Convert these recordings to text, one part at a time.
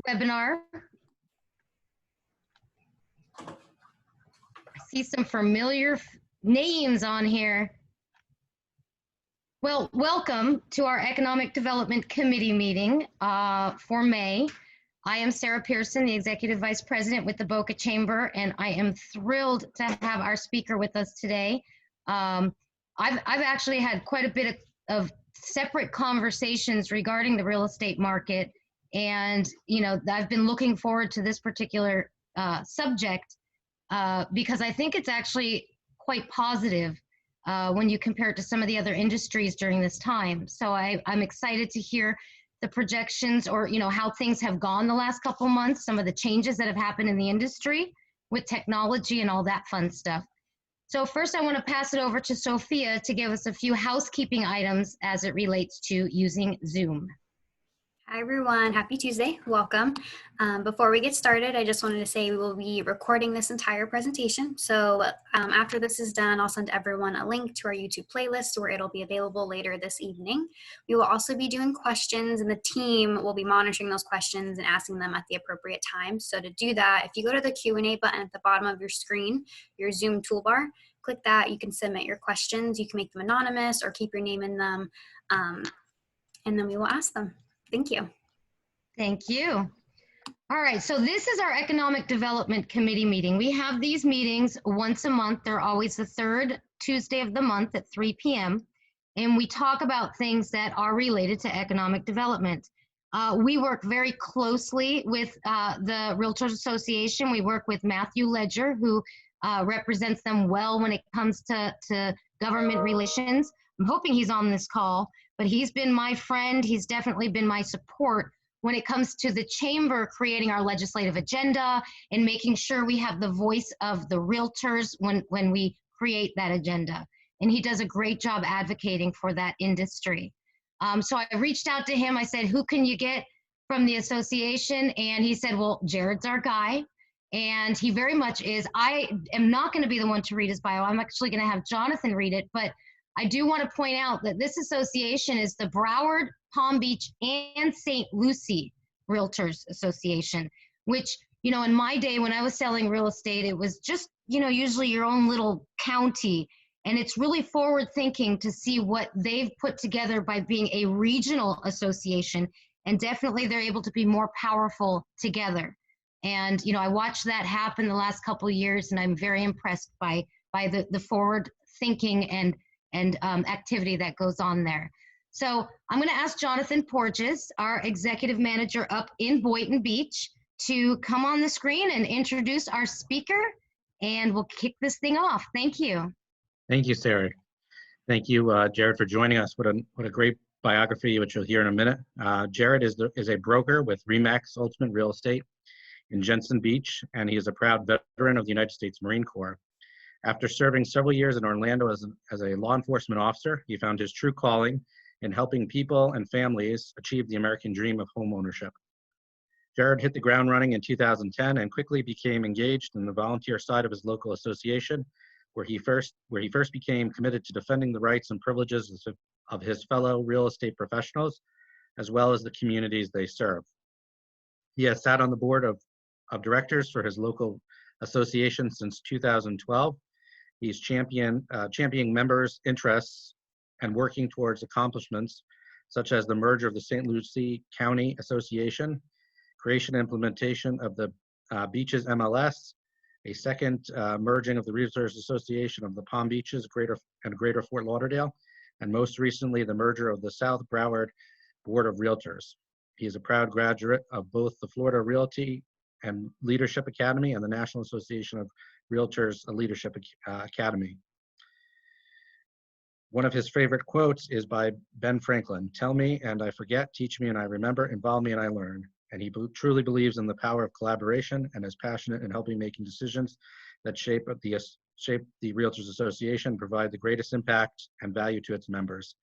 webinar. I see some familiar names on here. Well, welcome to our Economic Development Committee meeting for May. I am Sarah Pearson, the Executive Vice President with the Boca Chamber, and I am thrilled to have our speaker with us today. I've actually had quite a bit of separate conversations regarding the real estate market, and I've been looking forward to this particular subject because I think it's actually quite positive when you compare it to some of the other industries during this time. So I'm excited to hear the projections, or how things have gone the last couple months, some of the changes that have happened in the industry with technology and all that fun stuff. So first I want to pass it over to Sophia to give us a few housekeeping items as it relates to using Zoom. Hi everyone, happy Tuesday, welcome. Before we get started, I just wanted to say we will be recording this entire presentation. So after this is done, I'll send everyone a link to our YouTube playlist where it'll be available later this evening. We will also be doing questions, and the team will be monitoring those questions and asking them at the appropriate time. So to do that, if you go to the Q&A button at the bottom of your screen, your Zoom toolbar, click that, you can submit your questions. You can make them anonymous or keep your name in them, and then we will ask them. Thank you. Thank you. All right, so this is our Economic Development Committee meeting. We have these meetings once a month. They're always the third Tuesday of the month at 3 p.m. And we talk about things that are related to economic development. We work very closely with the Realtors Association. We work with Matthew Ledger, who represents them well when it comes to government relations. I'm hoping he's on this call, but he's been my friend. He's definitely been my support when it comes to the chamber creating our legislative agenda and making sure we have the voice of the realtors when we create that agenda. And he does a great job advocating for that industry. So I reached out to him. I said, who can you get from the association? And he said, well, Jarrod's our guy. And he very much is. I am not going to be the one to read his bio. I'm actually going to have Jonathan read it, but I do want to point out that this association is the Broward, Palm Beach, and St. Lucie Realtors Association, which, in my day when I was selling real estate, it was just, usually your own little county. And it's really forward thinking to see what they've put together by being a regional association. And definitely they're able to be more powerful together. And, I watched that happen the last couple of years, and I'm very impressed by the forward thinking and activity that goes on there. So I'm going to ask Jonathan Porges, our executive manager up in Boynton Beach, to come on the screen and introduce our speaker, and we'll kick this thing off. Thank you. Thank you, Sarah. Thank you, Jarrod, for joining us. What a great biography, which you'll hear in a minute. Jarrod is a broker with RE/MAX Ultimate Real Estate in Jensen Beach, and he is a proud veteran of the United States Marine Corps. After serving several years in Orlando as a law enforcement officer, he found his true calling in helping people and families achieve the American dream of home ownership. Jarrod hit the ground running in 2010 and quickly became engaged in the volunteer side of his local association, where he first became committed to defending the rights and privileges of his fellow real estate professionals, as well as the communities they serve. He has sat on the board of directors for his local association since 2012. He's championing members' interests and working towards accomplishments such as the merger of the St. Lucie County Association, creation and implementation of the Beaches MLS, a second merging of the Realtors Association of the Palm Beaches and Greater Fort Lauderdale, and most recently the merger of the South Broward Board of Realtors. He is a proud graduate of both the Florida Realty and Leadership Academy and the National Association of Realtors Leadership Academy. One of his favorite quotes is by Ben Franklin: "Tell me and I forget, teach me and I remember, involve me and I learn." And he truly believes in the power of collaboration and is passionate in helping making decisions that shape the Realtors Association and provide the greatest impact and value to its members.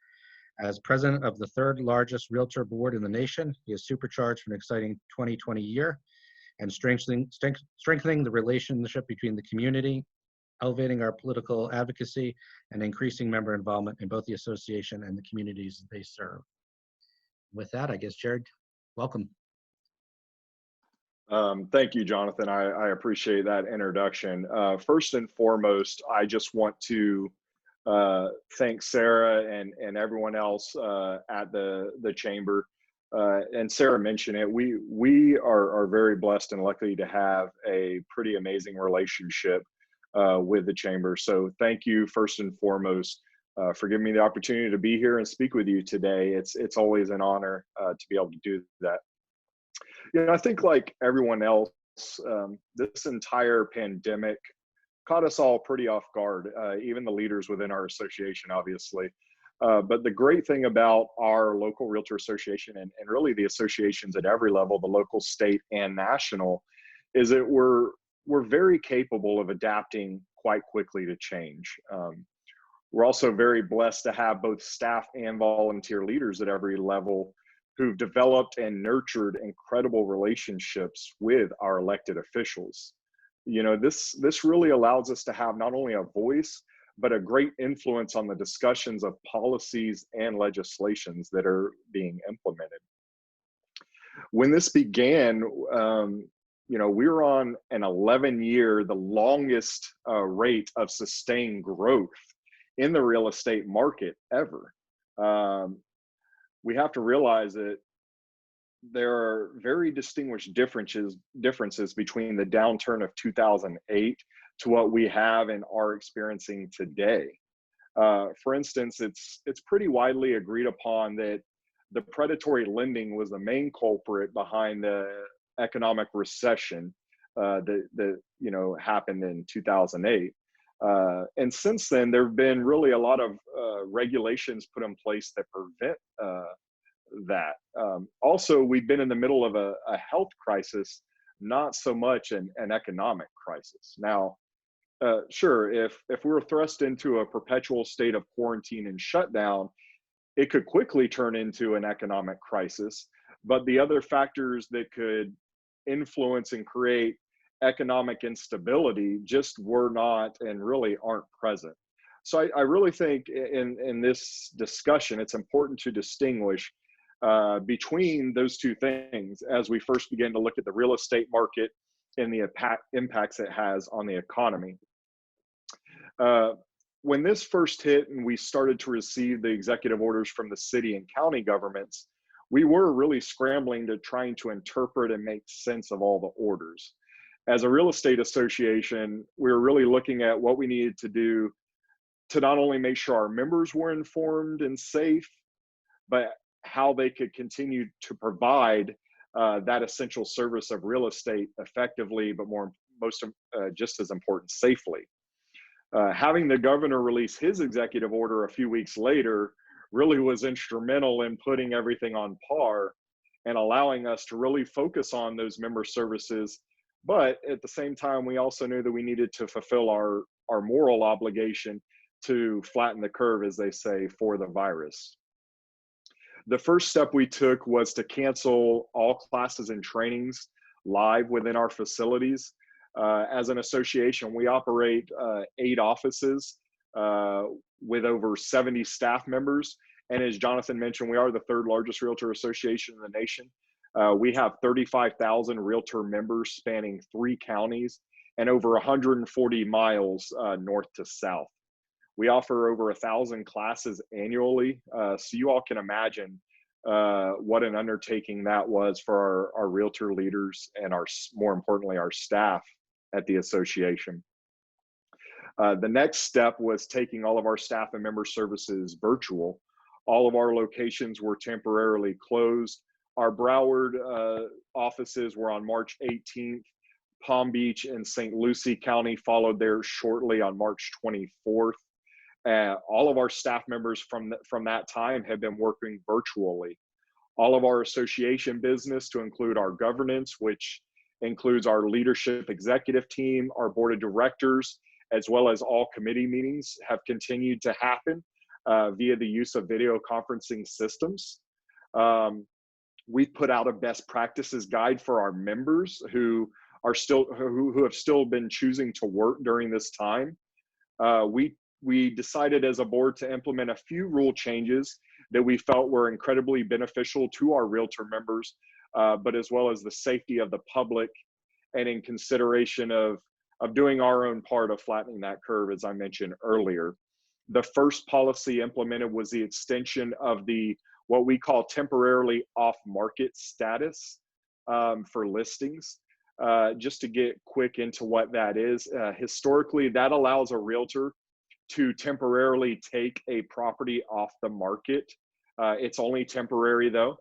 As president of the third largest realtor board in the nation, he is supercharged for an exciting 2020 year and strengthening the relationship between the community, elevating our political advocacy, and increasing member involvement in both the association and the communities they serve. With that, I guess, Jarrod, welcome. Thank you, Jonathan. I appreciate that introduction. First and foremost, I just want to thank Sarah and everyone else at the chamber. And Sarah mentioned it. We are very blessed and lucky to have a pretty amazing relationship with the chamber. So thank you first and foremost for giving me the opportunity to be here and speak with you today. It's always an honor to be able to do that. You know, I think like everyone else, this entire pandemic caught us all pretty off guard, even the leaders within our association, obviously. But the great thing about our local realtor association and really the associations at every level, the local, state, and national, is that we're very capable of adapting quite quickly to change. We're also very blessed to have both staff and volunteer leaders at every level who've developed and nurtured incredible relationships with our elected officials. You know, this really allows us to have not only a voice, but a great influence on the discussions of policies and legislations that are being implemented. When this began, you know, we were on an 11-year, the longest rate of sustained growth in the real estate market ever. We have to realize that there are very distinguished differences between the downturn of 2008 to what we have and are experiencing today. For instance, it's pretty widely agreed upon that the predatory lending was the main culprit behind the economic recession that you know happened in 2008. And since then, there have been really a lot of regulations put in place that prevent that. Also, we've been in the middle of a health crisis, not so much an economic crisis. Now, sure, if we were thrust into a perpetual state of quarantine and shutdown, it could quickly turn into an economic crisis. But the other factors that could influence and create economic instability just were not and really aren't present. So I really think in this discussion, it's important to distinguish between those two things as we first begin to look at the real estate market and the impacts it has on the economy. When this first hit and we started to receive the executive orders from the city and county governments, we were really scrambling to trying to interpret and make sense of all the orders. As a real estate association, we were really looking at what we needed to do to not only make sure our members were informed and safe, but how they could continue to provide that essential service of real estate effectively, but just as important, safely. Having the governor release his executive order a few weeks later really was instrumental in putting everything on par and allowing us to really focus on those member services. But at the same time, we also knew that we needed to fulfill our moral obligation to flatten the curve, as they say, for the virus. The first step we took was to cancel all classes and trainings live within our facilities. As an association, we operate 8 offices with over 70 staff members. And as Jonathan mentioned, we are the 3rd largest realtor association in the nation. We have 35,000 realtor members spanning 3 counties and over 140 miles north to south. We offer over 1,000 classes annually. So you all can imagine what an undertaking that was for our realtor leaders and more importantly, our staff at the association. The next step was taking all of our staff and member services virtual. All of our locations were temporarily closed. Our Broward offices were on March 18th. Palm Beach and St. Lucie County followed there shortly on March 24th. All of our staff members from that time have been working virtually. All of our association business, to include our governance, which includes our leadership executive team, our board of directors, as well as all committee meetings, have continued to happen via the use of video conferencing systems. We've put out a best practices guide for our members who have still been choosing to work during this time. We decided as a board to implement a few rule changes that we felt were incredibly beneficial to our realtor members, but as well as the safety of the public, and in consideration of doing our own part of flattening that curve, as I mentioned earlier. The first policy implemented was the extension of the what we call temporarily off-market status for listings. Just to get quick into what that is, historically, that allows a realtor to temporarily take a property off the market. It's only temporary though.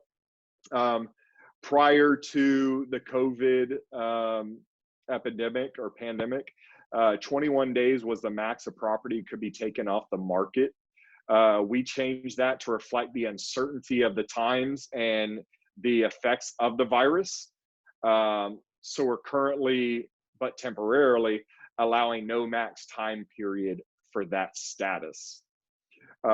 Prior to the COVID epidemic or pandemic, 21 days was the max a property could be taken off the market. We changed that to reflect the uncertainty of the times and the effects of the virus. So we're currently, but temporarily, allowing no max time period for that status.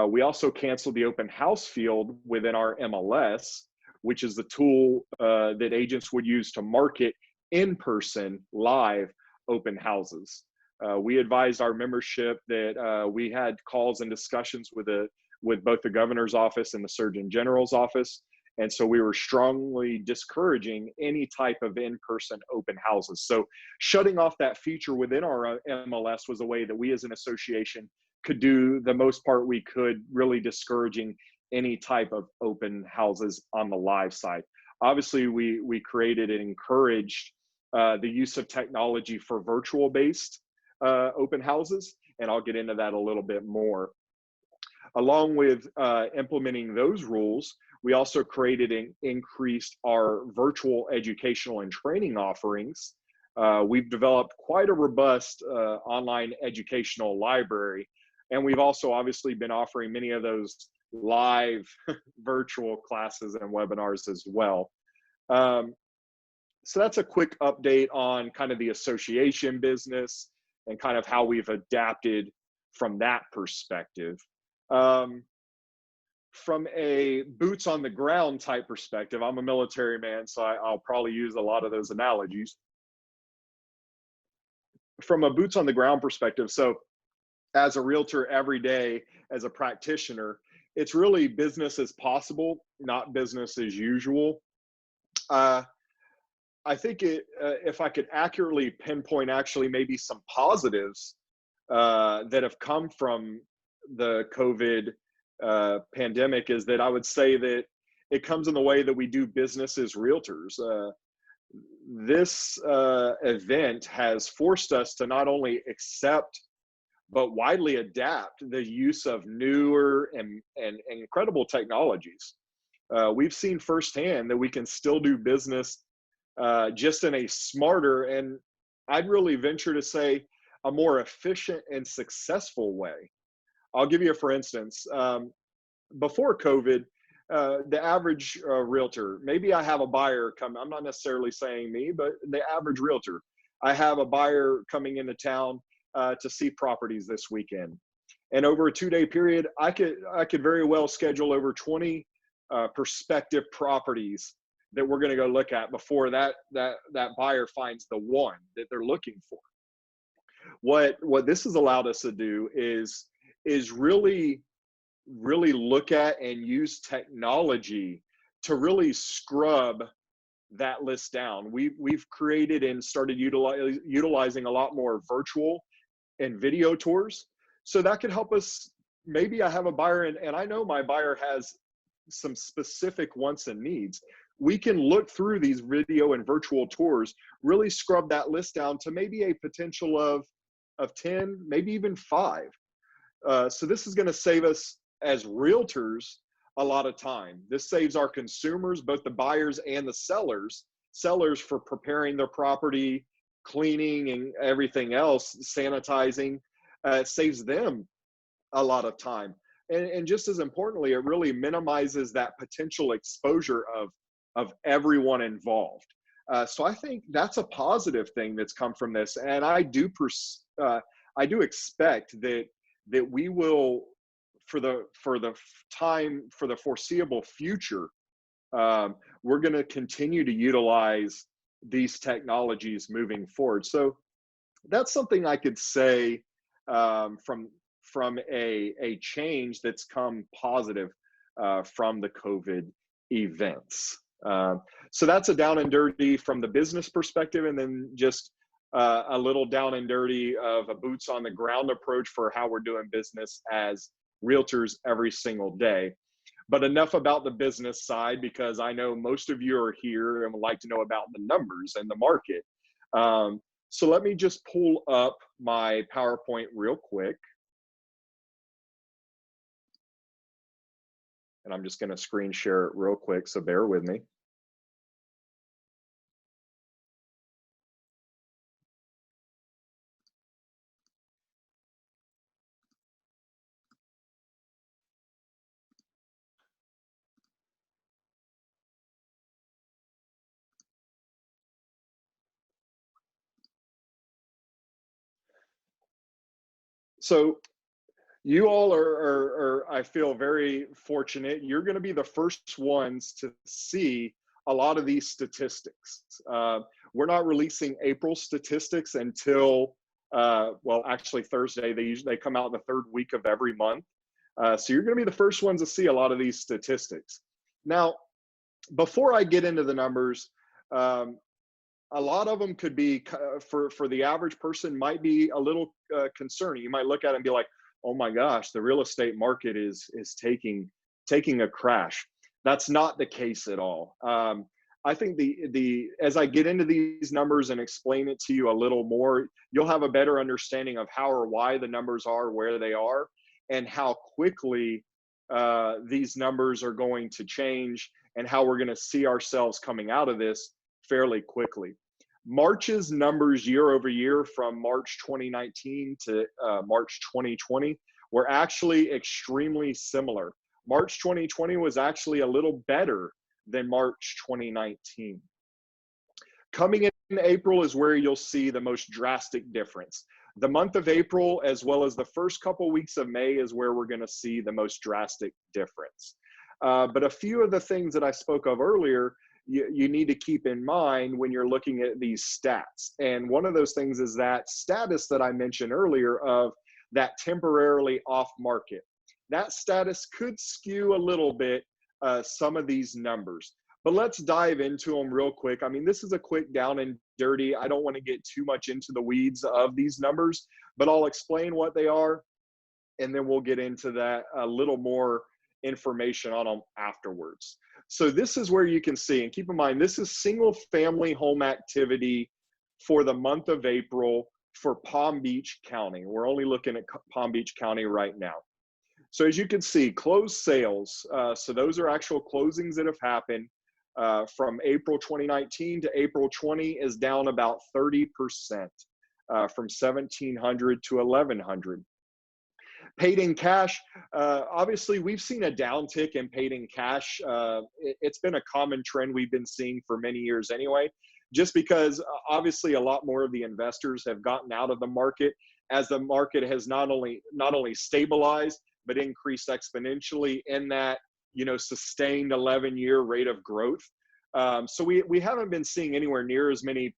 We also canceled the open house field within our MLS, which is the tool that agents would use to market in-person live open houses. We advised our membership that we had calls and discussions with both the governor's office and the Surgeon General's office. And so we were strongly discouraging any type of in-person open houses. So shutting off that feature within our MLS was a way that we as an association could do the most part we could, really discouraging any type of open houses on the live side. Obviously, we created and encouraged the use of technology for virtual-based open houses, and I'll get into that a little bit more. Along with implementing those rules, we also created and increased our virtual educational and training offerings. We've developed quite a robust online educational library, and we've also obviously been offering many of those live virtual classes and webinars as well. So that's a quick update on kind of the association business and kind of how we've adapted from that perspective. From a boots on the ground type perspective, I'm a military man, so I'll probably use a lot of those analogies. From a boots on the ground perspective, so as a realtor every day, as a practitioner, it's really business as possible, not business as usual. I think if I could accurately pinpoint actually maybe some positives that have come from the COVID pandemic, is that I would say that it comes in the way that we do business as realtors. This event has forced us to not only accept but widely adapt the use of newer and incredible technologies. We've seen firsthand that we can still do business just in a smarter, and I'd really venture to say a more efficient and successful way. I'll give you a for instance. Before COVID, the average realtor, maybe I have a buyer come, I'm not necessarily saying me, but the average realtor, I have a buyer coming into town to see properties this weekend. And over a 2-day period, I could very well schedule over 20 prospective properties that we're going to go look at before that buyer finds the one that they're looking for. What this has allowed us to do is really look at and use technology to really scrub that list down. We've created and started utilizing a lot more virtual and video tours. So that could help us. Maybe I have a buyer and I know my buyer has some specific wants and needs. We can look through these video and virtual tours, really scrub that list down to maybe a potential of 10, maybe even 5. So this is going to save us as realtors a lot of time. This saves our consumers, both the buyers and the sellers for preparing their property, cleaning and everything else, sanitizing. It saves them a lot of time. And just as importantly, it really minimizes that potential exposure of everyone involved. So I think that's a positive thing that's come from this. And I do expect that we will, for the foreseeable future, we're going to continue to utilize these technologies moving forward. So that's something I could say from a change that's come positive from the COVID events. So that's a down and dirty from the business perspective, and then just a little down and dirty of a boots on the ground approach for how we're doing business as realtors every single day. But enough about the business side, because I know most of you are here and would like to know about the numbers and the market. So let me just pull up my PowerPoint real quick. And I'm just going to screen share it real quick, so bear with me. So you all are, I feel very fortunate. You're going to be the first ones to see a lot of these statistics. We're not releasing April statistics until, well, actually Thursday. They come out the third week of every month. So you're going to be the first ones to see a lot of these statistics. Now, before I get into the numbers, a lot of them could be, for the average person, might be a little concerning. You might look at it and be like, oh my gosh, the real estate market is taking a crash. That's not the case at all. I think as I get into these numbers and explain it to you a little more, you'll have a better understanding of how or why the numbers are where they are, and how quickly these numbers are going to change, and how we're going to see ourselves coming out of this fairly quickly. March's numbers year over year from March 2019 to March 2020 were actually extremely similar. March 2020 was actually a little better than March 2019. Coming in April is where you'll see the most drastic difference. The month of April, as well as the first couple weeks of May, is where we're going to see the most drastic difference. But a few of the things that I spoke of earlier, you need to keep in mind when you're looking at these stats. And one of those things is that status that I mentioned earlier of that temporarily off market. That status could skew a little bit some of these numbers. But let's dive into them real quick. I mean, this is a quick down and dirty. I don't want to get too much into the weeds of these numbers, but I'll explain what they are, and then we'll get into that a little more information on them afterwards. So this is where you can see, and keep in mind, this is single family home activity for the month of April for Palm Beach County. We're only looking at Palm Beach County right now. So as you can see, closed sales, so those are actual closings that have happened from April 2019 to April 20 is down about 30%, from 1,700 to 1,100. Paid in cash, obviously we've seen a downtick in paid in cash. It's been a common trend we've been seeing for many years anyway, just because obviously a lot more of the investors have gotten out of the market as the market has not only stabilized, but increased exponentially in that, sustained 11-year rate of growth. So we haven't been seeing anywhere near as many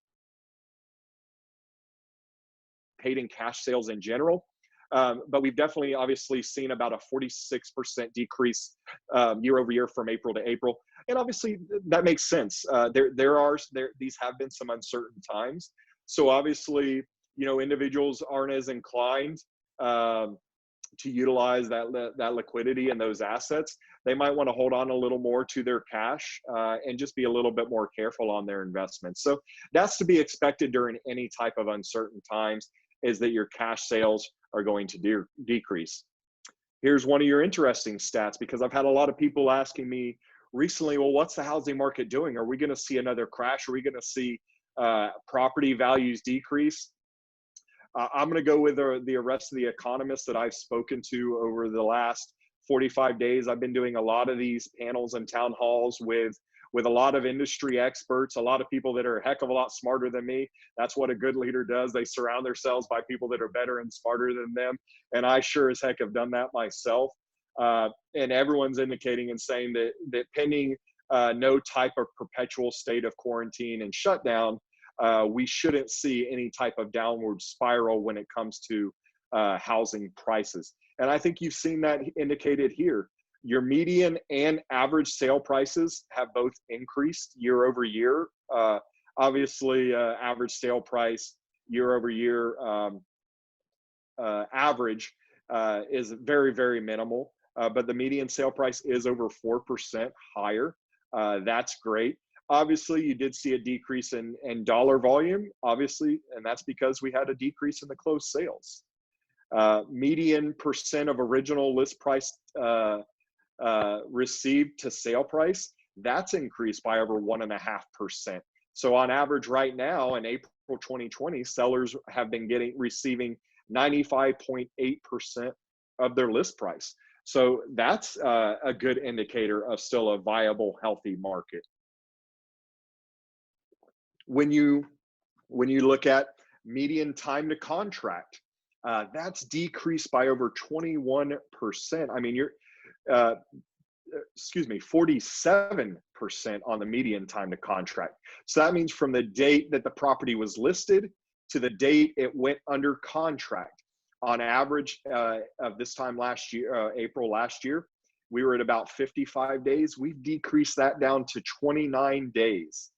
paid in cash sales in general. But we've definitely obviously seen about a 46% decrease year over year from April to April. And obviously that makes sense. These have been some uncertain times. So obviously, individuals aren't as inclined to utilize that liquidity and those assets. They might want to hold on a little more to their cash and just be a little bit more careful on their investments. So that's to be expected during any type of uncertain times, is that your cash sales are going to decrease. Here's one of your interesting stats, because I've had a lot of people asking me recently, well, what's the housing market doing? Are we going to see another crash? Are we going to see property values decrease? I'm going to go with the rest of the economists that I've spoken to over the last 45 days. I've been doing a lot of these panels and town halls with a lot of industry experts, a lot of people that are a heck of a lot smarter than me. That's what a good leader does. They surround themselves by people that are better and smarter than them. And I sure as heck have done that myself. And everyone's indicating and saying that pending no type of perpetual state of quarantine and shutdown, we shouldn't see any type of downward spiral when it comes to housing prices. And I think you've seen that indicated here. Your median and average sale prices have both increased year over year. Obviously, average sale price year over year average is very, very minimal, but the median sale price is over 4% higher. That's great. Obviously, you did see a decrease in dollar volume, obviously, and that's because we had a decrease in the closed sales. Median percent of original list price received to sale price, that's increased by over 1.5%. So on average right now in April 2020, sellers have been receiving 95.8% of their list price. So that's a good indicator of still a viable, healthy market. When you look at median time to contract, that's decreased by over 21%. I mean, 47% on the median time to contract. So that means from the date that the property was listed to the date it went under contract. On average of this time last year, April last year, we were at about 55 days. We've decreased that down to 29 days.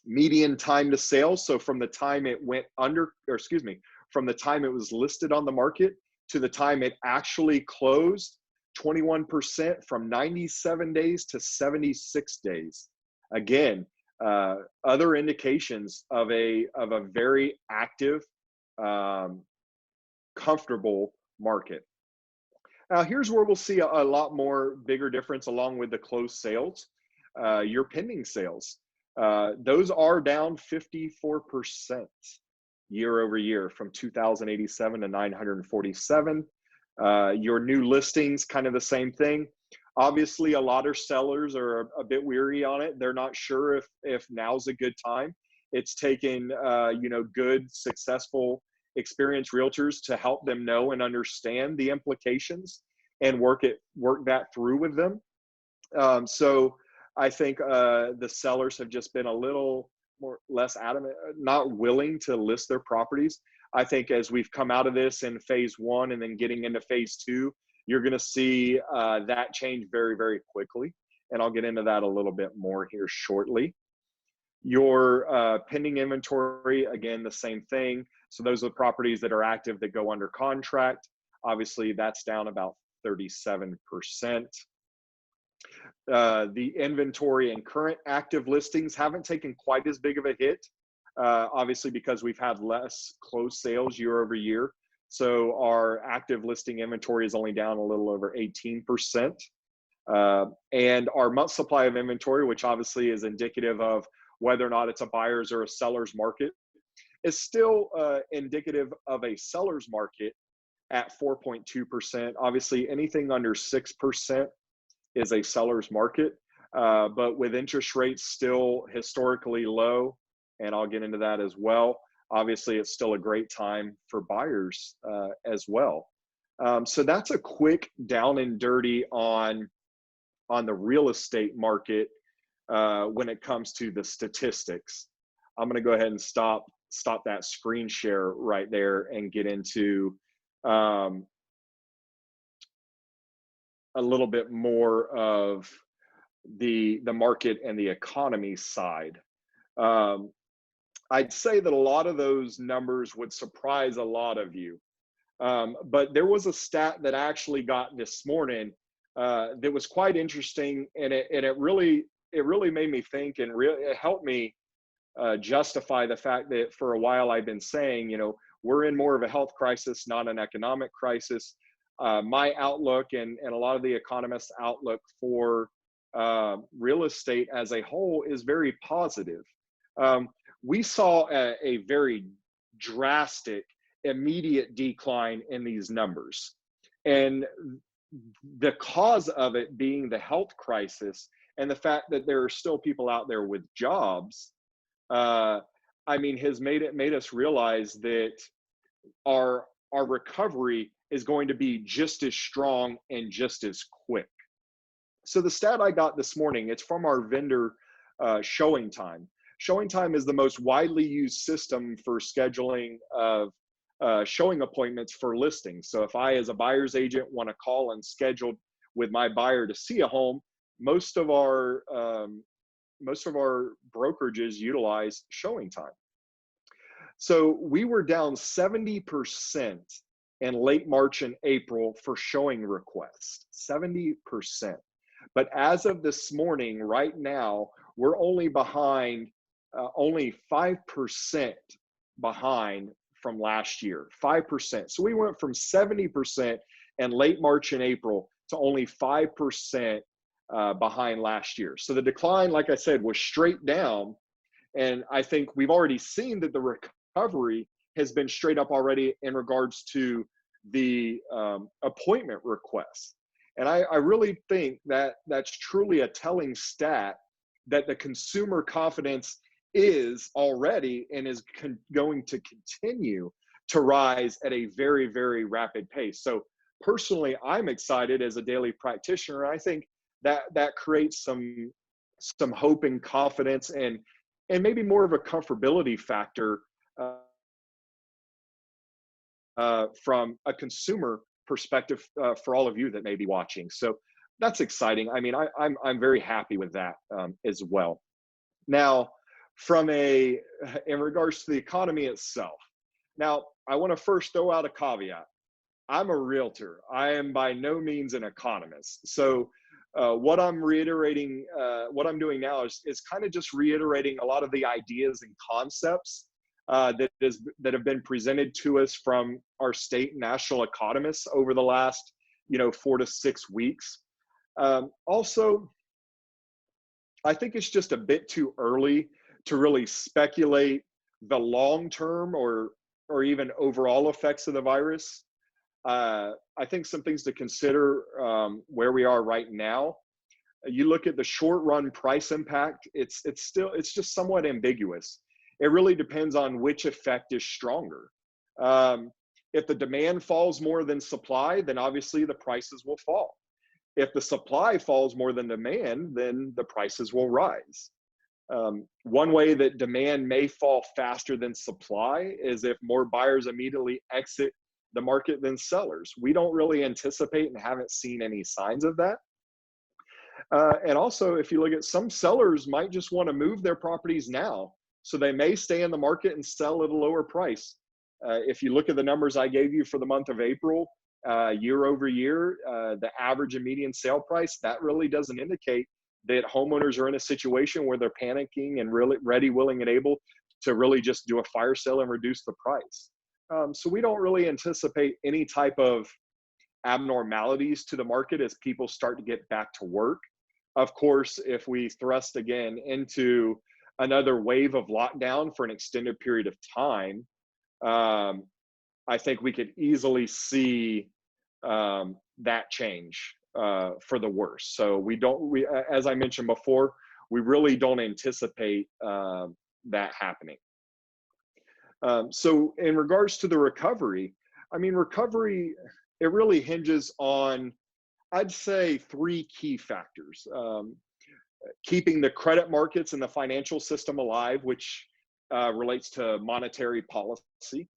Median time to sale, so from the time it went under, or excuse me, from the time it was listed on the market to the time it actually closed, 21%, from 97 days to 76 days. Again, other indications of a very active, comfortable market. Now, here's where we'll see a lot more bigger difference along with the closed sales. Your pending sales, those are down 54% year over year, from 2,087 to 947. Your new listings, kind of the same thing. Obviously, a lot of sellers are a bit weary on it. They're not sure if now's a good time. It's taken good, successful, experienced realtors to help them know and understand the implications and work that through with them. So I think the sellers have just been a little less adamant, not willing to list their properties. I think as we've come out of this in phase 1 and then getting into phase 2, you're going to see that change very, very quickly. And I'll get into that a little bit more here shortly. Your pending inventory, again, the same thing. So those are the properties that are active that go under contract. Obviously, that's down about 37%. The inventory and current active listings haven't taken quite as big of a hit, obviously because we've had less closed sales year over year. So our active listing inventory is only down a little over 18%. And our month supply of inventory, which obviously is indicative of whether or not it's a buyer's or a seller's market, is still indicative of a seller's market at 4.2%. Obviously, anything under 6% is a seller's market, but with interest rates still historically low, and I'll get into that as well, obviously it's still a great time for buyers as well. So that's a quick down and dirty on the real estate market when it comes to the statistics. I'm going to go ahead and stop that screen share right there and get into a little bit more of the market and the economy side. I'd say that a lot of those numbers would surprise a lot of you. But there was a stat that I actually got this morning that was quite interesting, and it really made me think, and it helped me justify the fact that for a while I've been saying, we're in more of a health crisis, not an economic crisis. My outlook and a lot of the economists' outlook for real estate as a whole is very positive. We saw a very drastic, immediate decline in these numbers. And the cause of it being the health crisis and the fact that there are still people out there with jobs, has made us realize that our recovery is going to be just as strong and just as quick. So the stat I got this morning, it's from our vendor Showing Time. Showing Time is the most widely used system for scheduling of showing appointments for listings. So if I, as a buyer's agent, want to call and schedule with my buyer to see a home, most of our brokerages utilize showing time. So we were down 70% in late March and April for showing requests, 70%. But as of this morning, right now, we're only behind, only 5% behind from last year, 5%. So we went from 70% in late March and April to only 5% behind last year. So the decline, like I said, was straight down. And I think we've already seen that the recovery has been straight up already in regards to the appointment requests. And I really think that that's truly a telling stat that the consumer confidence is already and is going to continue to rise at a very, very rapid pace. So personally, I'm excited as a daily practitioner. I think that creates some hope and confidence and maybe more of a comfortability factor from a consumer perspective for all of you that may be watching. So that's exciting. I mean, I'm very happy with that as well. Now, in regards to the economy itself, now I want to first throw out a caveat. I'm a realtor. I am by no means an economist. So what I'm reiterating, what I'm doing now is kind of just reiterating a lot of the ideas and concepts that have been presented to us from our state and national economists over the last 4 to 6 weeks. Also, I think it's just a bit too early to really speculate the long-term or even overall effects of the virus. I think some things to consider where we are right now. You look at the short-run price impact; it's just somewhat ambiguous. It really depends on which effect is stronger. If the demand falls more than supply, then obviously the prices will fall. If the supply falls more than demand, then the prices will rise. One way that demand may fall faster than supply is if more buyers immediately exit the market than sellers. We don't really anticipate and haven't seen any signs of that. And also, if you look at some sellers might just want to move their properties now. So they may stay in the market and sell at a lower price. If you look at the numbers I gave you for the month of April, year over year, the average and median sale price, that really doesn't indicate that homeowners are in a situation where they're panicking and really ready, willing, and able to really just do a fire sale and reduce the price. So we don't really anticipate any type of abnormalities to the market as people start to get back to work. Of course, if we thrust again into another wave of lockdown for an extended period of time, I think we could easily see that change for the worse. So as I mentioned before, we really don't anticipate that happening. So in regards to the recovery, I mean, it really hinges on, I'd say, 3 key factors. Keeping the credit markets and the financial system alive, which relates to monetary policy,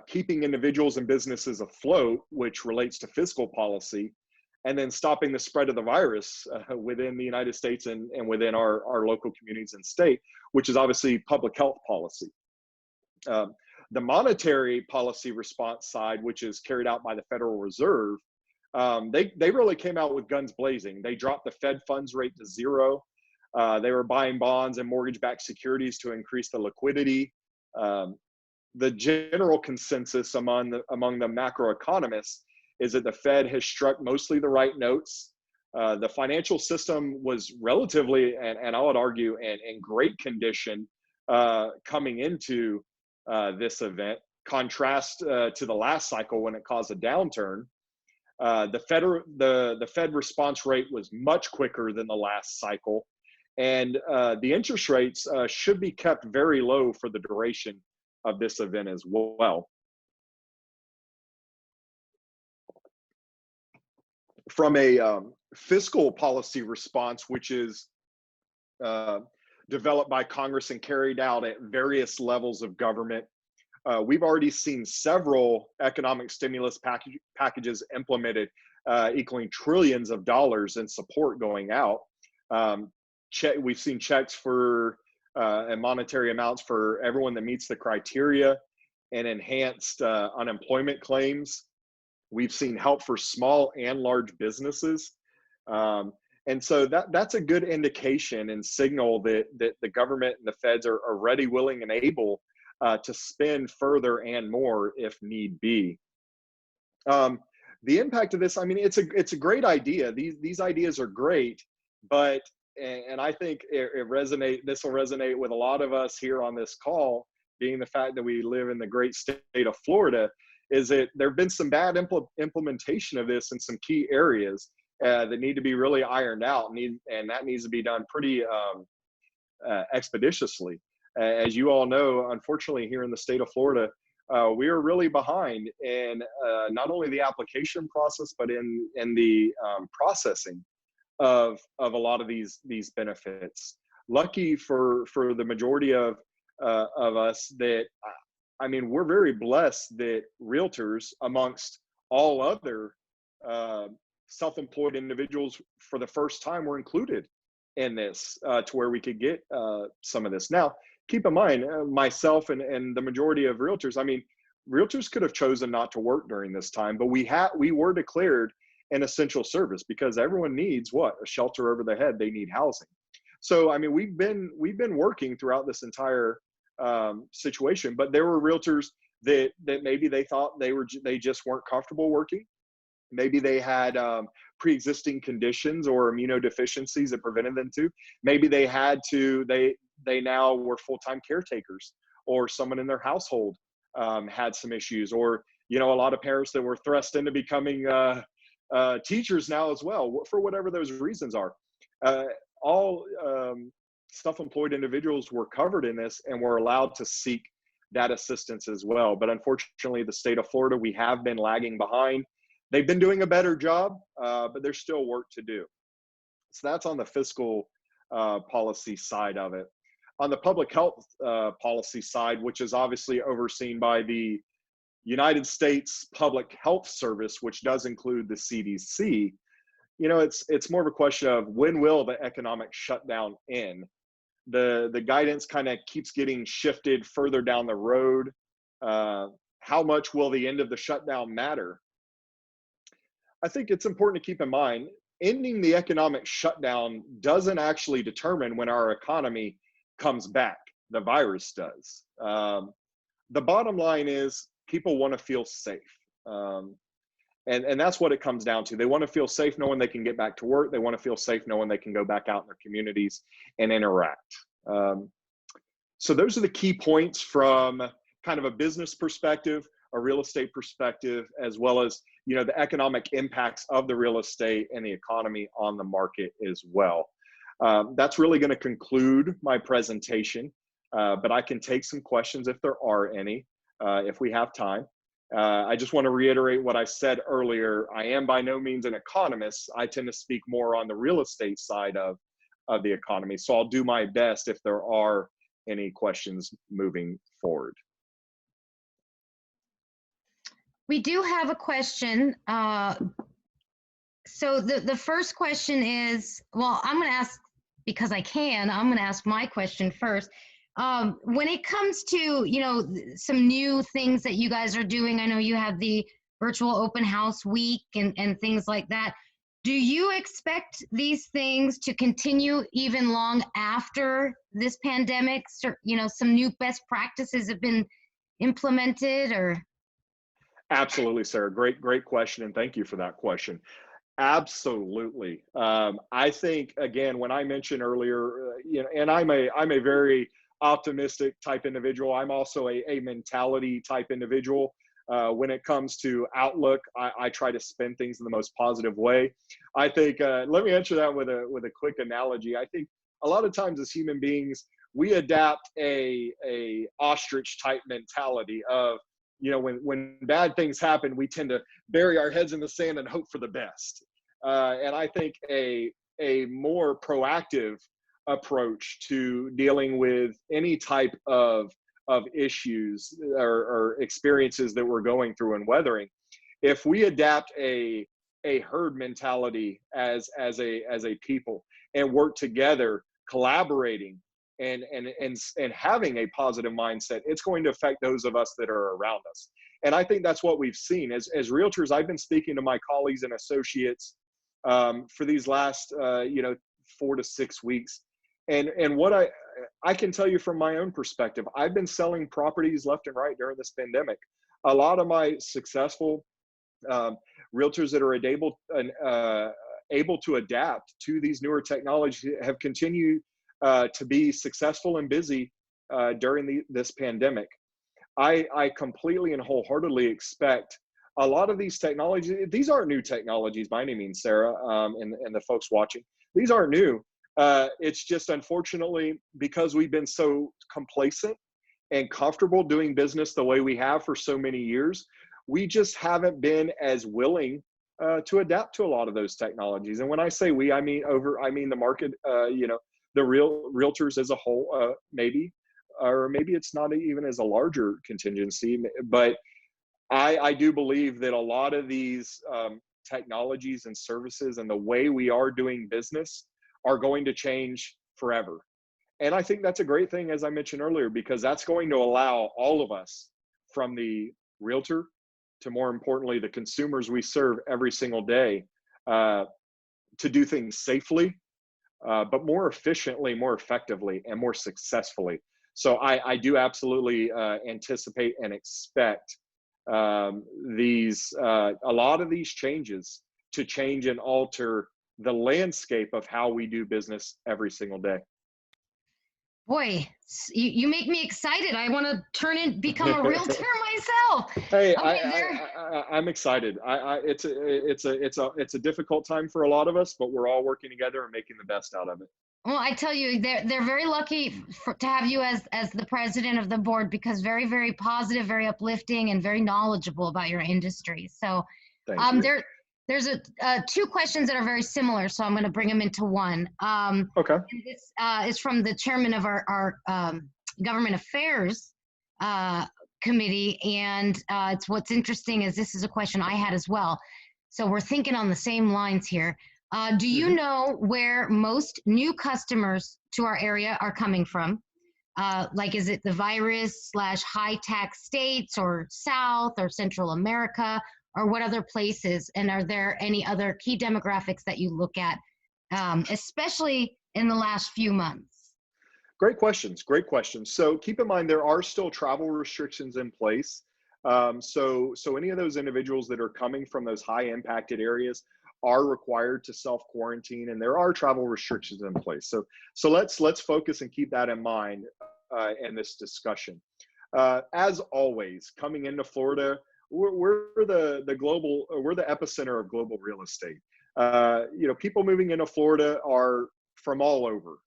keeping individuals and businesses afloat, which relates to fiscal policy, and then stopping the spread of the virus within the United States and within our local communities and state, which is obviously public health policy. The monetary policy response side, which is carried out by the Federal Reserve, they really came out with guns blazing. They dropped the Fed funds rate to 0. They were buying bonds and mortgage-backed securities to increase the liquidity. The general consensus among the macroeconomists is that the Fed has struck mostly the right notes. The financial system was relatively, and I would argue, in great condition coming into this event. Contrast to the last cycle when it caused a downturn. The Fed response rate was much quicker than the last cycle, and the interest rates should be kept very low for the duration of this event as well. From a fiscal policy response, which is developed by Congress and carried out at various levels of government, we've already seen several economic stimulus packages implemented equaling trillions of dollars in support going out. We've seen checks for and monetary amounts for everyone that meets the criteria and enhanced unemployment claims. We've seen help for small and large businesses. And so that's a good indication and signal that the government and the feds are ready, willing, and able to spend further and more if need be. The impact of this, I mean, it's a great idea. These ideas are great, but and I think this will resonate with a lot of us here on this call, being the fact that we live in the great state of Florida, is that there have been some bad implementation of this in some key areas that need to be really ironed out, and that needs to be done pretty expeditiously. As you all know, unfortunately, here in the state of Florida, we are really behind in not only the application process, but in the processing of a lot of these benefits. Lucky for the majority of us that, I mean, we're very blessed that realtors, amongst all other self-employed individuals, for the first time were included in this to where we could get some of this. Now, keep in mind, myself and the majority of realtors, I mean, realtors could have chosen not to work during this time, but we were declared an essential service because everyone needs what? A shelter over their head. They need housing. So, I mean, we've been working throughout this entire situation, but there were realtors that maybe they thought they just weren't comfortable working. Maybe they had pre-existing conditions or immunodeficiencies that prevented them to. Maybe they had to, they now were full-time caretakers, or someone in their household had some issues, or, you know, a lot of parents that were thrust into becoming teachers now as well, for whatever those reasons are. All self-employed individuals were covered in this and were allowed to seek that assistance as well. But unfortunately, the state of Florida, we have been lagging behind. They've been doing a better job, but there's still work to do. So that's on the fiscal policy side of it. On the public health policy side, which is obviously overseen by the United States Public Health Service, which does include the CDC, you know, it's more of a question of when will the economic shutdown end? The guidance kind of keeps getting shifted further down the road. How much will the end of the shutdown matter? I think it's important to keep in mind, ending the economic shutdown doesn't actually determine when our economy comes back. The virus does. The bottom line is people want to feel safe. And that's what it comes down to. They want to feel safe knowing they can get back to work. They want to feel safe knowing they can go back out in their communities and interact. So those are the key points from kind of a business perspective, a real estate perspective, as well as, you know, the economic impacts of the real estate and the economy on the market as well. That's really going to conclude my presentation, but I can take some questions if there are any, if we have time. I just want to reiterate what I said earlier. I am by no means an economist. I tend to speak more on the real estate side of the economy. So I'll do my best if there are any questions moving forward. We do have a question. So the first question is, well, I'm going to ask, because I'm going to ask my question first. When it comes to, you know, some new things that you guys are doing, I know you have the virtual open house week and things like that. Do you expect these things to continue even long after this pandemic? So, you know, some new best practices have been implemented, or? Absolutely, Sarah. Great question. And thank you for that question. Absolutely. I think, again, when I mentioned earlier, you know, and I'm a very optimistic type individual. I'm also a mentality type individual. When it comes to outlook, I try to spin things in the most positive way. I think, let me answer that with a quick analogy. I think a lot of times as human beings, we adapt a ostrich type mentality of, you know, when bad things happen, we tend to bury our heads in the sand and hope for the best. And I think a more proactive approach to dealing with any type of issues or experiences that we're going through and weathering, if we adapt a a herd mentality as a people and work together, collaborating and having a positive mindset, it's going to affect those of us that are around us. And I think that's what we've seen as realtors. I've been speaking to my colleagues and associates for these last 4 to 6 weeks, and what I can tell you from my own perspective, I've been selling properties left and right during this pandemic. A lot of my successful realtors that are able to adapt to these newer technologies have continued to be successful and busy during this pandemic. I completely and wholeheartedly expect a lot of these technologies. These aren't new technologies by any means, Sarah, and the folks watching. These aren't new. It's just unfortunately because we've been so complacent and comfortable doing business the way we have for so many years, we just haven't been as willing to adapt to a lot of those technologies. And when I say we, I mean the market, the realtors as a whole, maybe, or maybe it's not even as a larger contingency, but I do believe that a lot of these technologies and services and the way we are doing business are going to change forever. And I think that's a great thing, as I mentioned earlier, because that's going to allow all of us, from the realtor to, more importantly, the consumers we serve every single day, to do things safely, but more efficiently, more effectively, and more successfully. So I do absolutely anticipate and expect a lot of these changes to change and alter the landscape of how we do business every single day. Boy, you make me excited. I want to become a realtor myself. Hey, Okay, I'm excited. It's a difficult time for a lot of us, but we're all working together and making the best out of it. Well, I tell you, they're very lucky to have you as the president of the board, because very, very positive, very uplifting, and very knowledgeable about your industry. So Thank you. there's two questions that are very similar, so I'm going to bring them into one. Okay. And this is from the chairman of our government affairs committee, and it's what's interesting is this is a question I had as well. So we're thinking on the same lines here. Do you know where most new customers to our area are coming from? Like, is it the virus / high tax states, or South or Central America, or what other places? And are there any other key demographics that you look at, especially in the last few months? Great questions. Great questions. So keep in mind, there are still travel restrictions in place. So any of those individuals that are coming from those high impacted areas are required to self-quarantine, and there are travel restrictions in place. So let's focus and keep that in mind in this discussion. As always, coming into Florida, we're the epicenter of global real estate. People moving into Florida are from all over.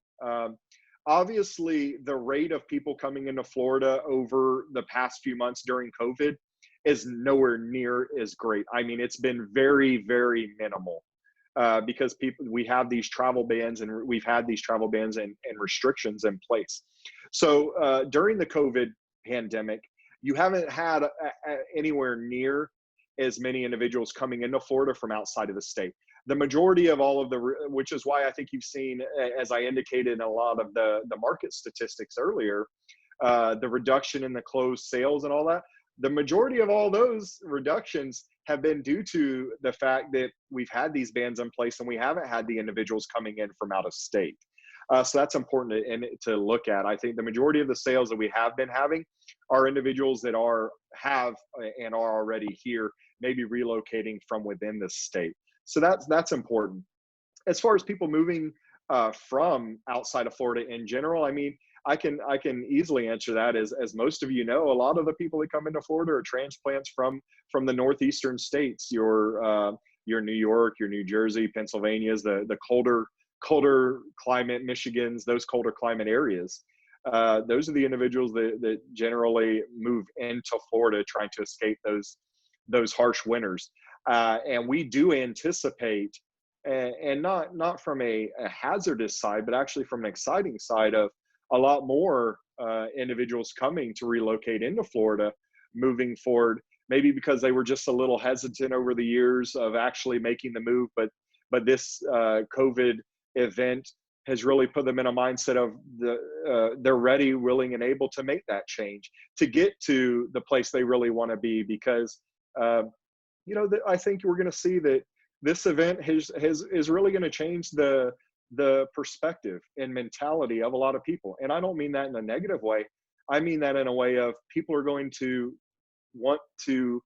Obviously, the rate of people coming into Florida over the past few months during COVID is nowhere near as great. I mean, it's been very, very minimal because we have these travel bans, and we've had these travel bans and restrictions in place. So during the COVID pandemic, you haven't had anywhere near as many individuals coming into Florida from outside of the state. The majority of all of which is why I think you've seen, as I indicated in a lot of the market statistics earlier, the reduction in the closed sales and all that. The majority of all those reductions have been due to the fact that we've had these bans in place and we haven't had the individuals coming in from out of state. So that's important to look at. I think the majority of the sales that we have been having are individuals that have and are already here, maybe relocating from within the state. So that's important. As far as people moving from outside of Florida in general, I mean, I can easily answer that. As most of you know, a lot of the people that come into Florida are transplants from the northeastern states. Your New York, your New Jersey, Pennsylvania's, the colder climate, Michigan's, those colder climate areas. Those are the individuals that generally move into Florida trying to escape those harsh winters. And we do anticipate, and not from a hazardous side, but actually from an exciting side, of a lot more individuals coming to relocate into Florida moving forward, maybe because they were just a little hesitant over the years of actually making the move. But this COVID event has really put them in a mindset of they're ready, willing, and able to make that change to get to the place they really want to be. Because I think we're going to see that this event is really going to change the perspective and mentality of a lot of people. And I don't mean that in a negative way. I mean that in a way of people are going to want to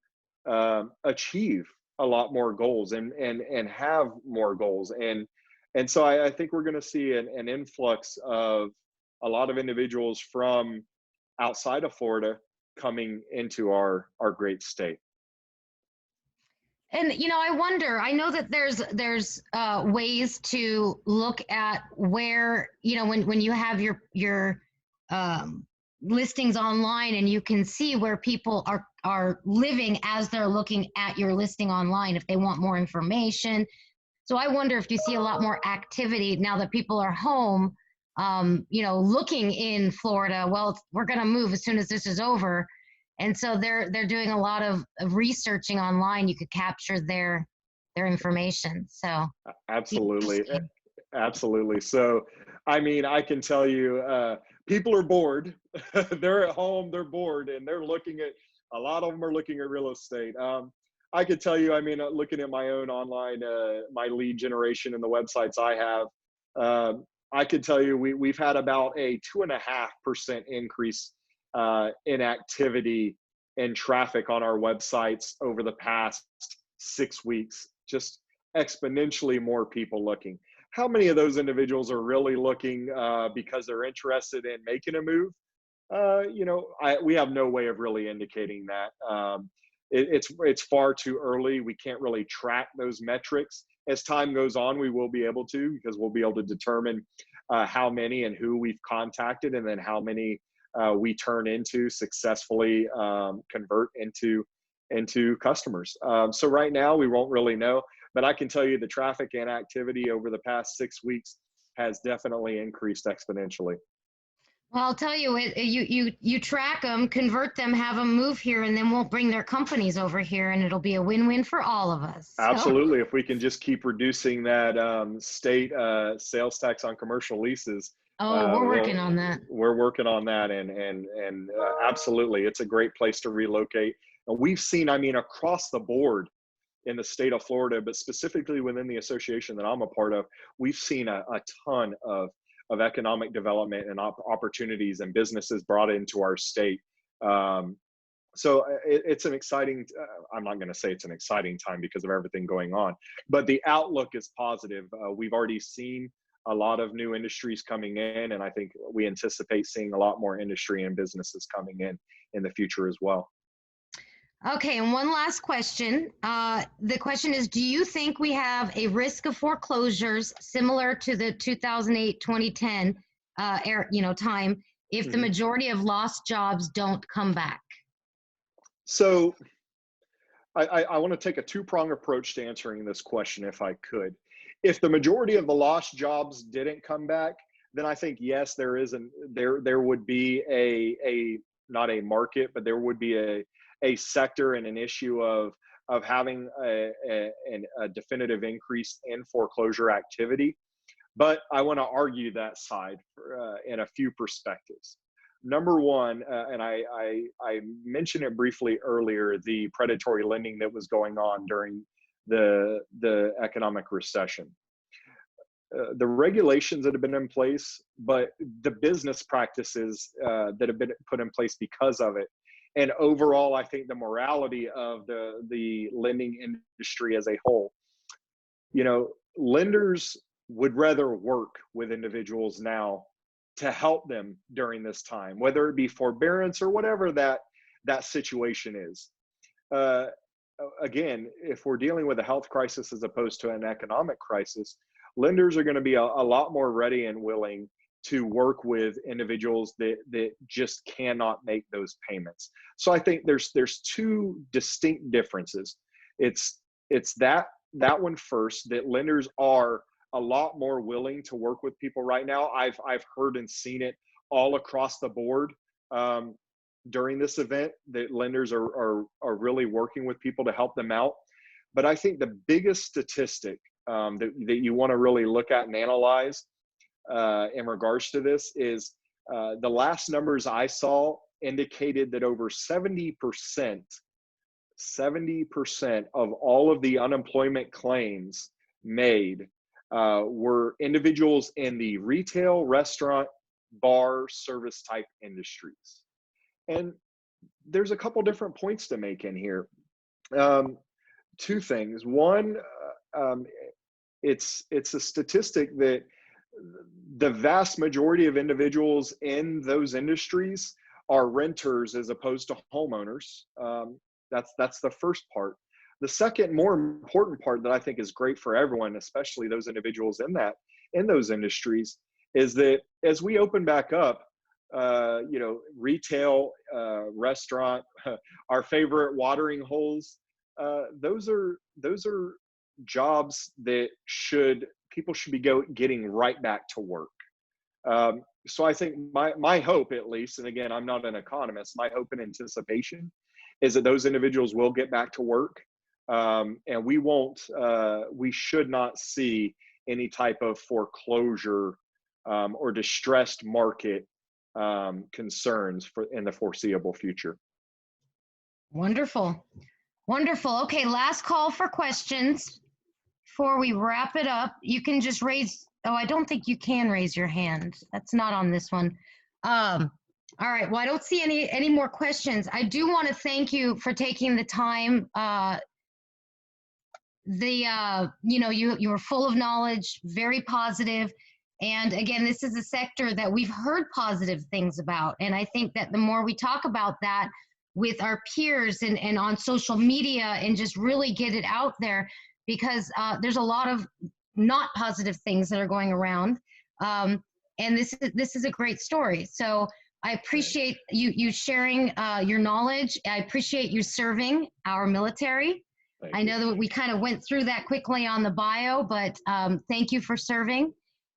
achieve a lot more goals and have more goals. And so I think we're going to see an influx of a lot of individuals from outside of Florida coming into our great state. And I wonder. I know that there's ways to look at where when you have your listings online, and you can see where people are living as they're looking at your listing online if they want more information. So I wonder if you see a lot more activity now that people are home, looking in Florida. Well, we're going to move as soon as this is over. And so they're doing a lot of researching online. You could capture their information. So absolutely. Absolutely. So, I mean, I can tell you, people are bored. They're at home, they're bored, and a lot of them are looking at real estate. I could tell you, I mean, looking at my own online, my lead generation and the websites I have, I could tell you we've had about a 2.5% increase in activity and traffic on our websites over the past 6 weeks. Just exponentially more people looking. How many of those individuals are really looking because they're interested in making a move? We have no way of really indicating that. It's far too early. We can't really track those metrics. As time goes on, we will be able to, because we'll be able to determine how many and who we've contacted, and then how many we turn into successfully convert into customers. So right now we won't really know, but I can tell you the traffic and activity over the past 6 weeks has definitely increased exponentially. Well, I'll tell you, you track them, convert them, have them move here, and then we'll bring their companies over here, and it'll be a win-win for all of us. So. Absolutely. If we can just keep reducing that state sales tax on commercial leases. We're working on that. We're working on that, and absolutely, it's a great place to relocate. And we've seen, I mean, across the board in the state of Florida, but specifically within the association that I'm a part of, we've seen a ton of economic development and opportunities and businesses brought into our state. So it's an exciting, I'm not going to say it's an exciting time because of everything going on, but the outlook is positive. We've already seen a lot of new industries coming in, and I think we anticipate seeing a lot more industry and businesses coming in the future as well. Okay, and one last question. The question is, do you think we have a risk of foreclosures similar to the 2008-2010 time if the majority of lost jobs don't come back? So I want to take a two-pronged approach to answering this question, if I could. If the majority of the lost jobs didn't come back, then I think, yes, there would be a not a market, but there would be a sector and an issue of having a definitive increase in foreclosure activity. But I want to argue that side in a few perspectives. Number one, and I mentioned it briefly earlier, the predatory lending that was going on during the economic recession. The regulations that have been in place, but the business practices that have been put in place because of it. And overall, I think the morality of the lending industry as a whole, lenders would rather work with individuals now to help them during this time, whether it be forbearance or whatever that situation is. Again, if we're dealing with a health crisis as opposed to an economic crisis, lenders are going to be a lot more ready and willing to work with individuals that just cannot make those payments. So I think there's two distinct differences. It's that one first, that lenders are a lot more willing to work with people right now. I've heard and seen it all across the board. during this event that lenders are really working with people to help them out. But I think the biggest statistic that you want to really look at and analyze in regards to this is the last numbers I saw indicated that over 70% of all of the unemployment claims made were individuals in the retail, restaurant, bar, service type industries. And there's a couple different points to make in here. Two things. One, it's a statistic that the vast majority of individuals in those industries are renters as opposed to homeowners. That's the first part. The second, more important part that I think is great for everyone, especially those individuals in those industries, is that as we open back up, retail, restaurant, our favorite watering holes, those are jobs that people should be getting right back to work. So I think my hope, at least, and again, I'm not an economist, my hope and anticipation is that those individuals will get back to work, and we should not see any type of foreclosure or distressed market concerns in the foreseeable future. Wonderful. Wonderful. Okay, last call for questions. Before we wrap it up, you can just raise, I don't think you can raise your hand. That's not on this one. All right, well, I don't see any more questions. I do want to thank you for taking the time. You were full of knowledge, very positive. And again, this is a sector that we've heard positive things about. And I think that the more we talk about that with our peers and on social media and just really get it out there, because there's a lot of not positive things that are going around. And this is a great story. So I appreciate you sharing your knowledge. I appreciate you serving our military. I know that we kind of went through that quickly on the bio, but thank you for serving.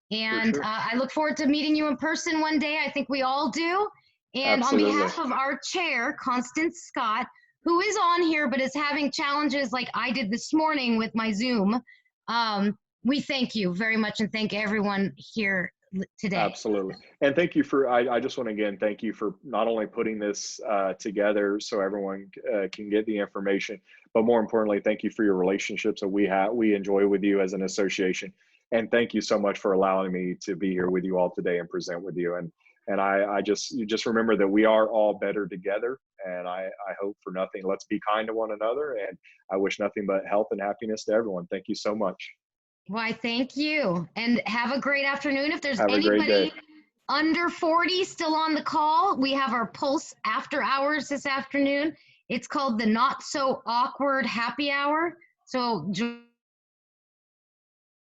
And sure. I look forward to meeting you in person one day. I think we all do. And Absolutely. On behalf of our chair, Constance Scott, who is on here but is having challenges like I did this morning with my Zoom, we thank you very much and thank everyone here today. Absolutely. And thank you I just want to again thank you for not only putting this together so everyone can get the information, but more importantly, thank you for your relationships that we enjoy with you as an association. And thank you so much for allowing me to be here with you all today and present with you. And you just remember that we are all better together. And I hope for nothing, let's be kind to one another. And I wish nothing but health and happiness to everyone. Thank you so much. Why, thank you. And have a great afternoon. If there's Have a great anybody day. under 40 still on the call, we have our Pulse After Hours this afternoon. It's called the Not So Awkward Happy Hour. So join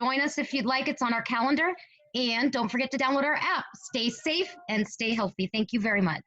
us if you'd like. It's on our calendar. And don't forget to download our app. Stay safe and stay healthy. Thank you very much.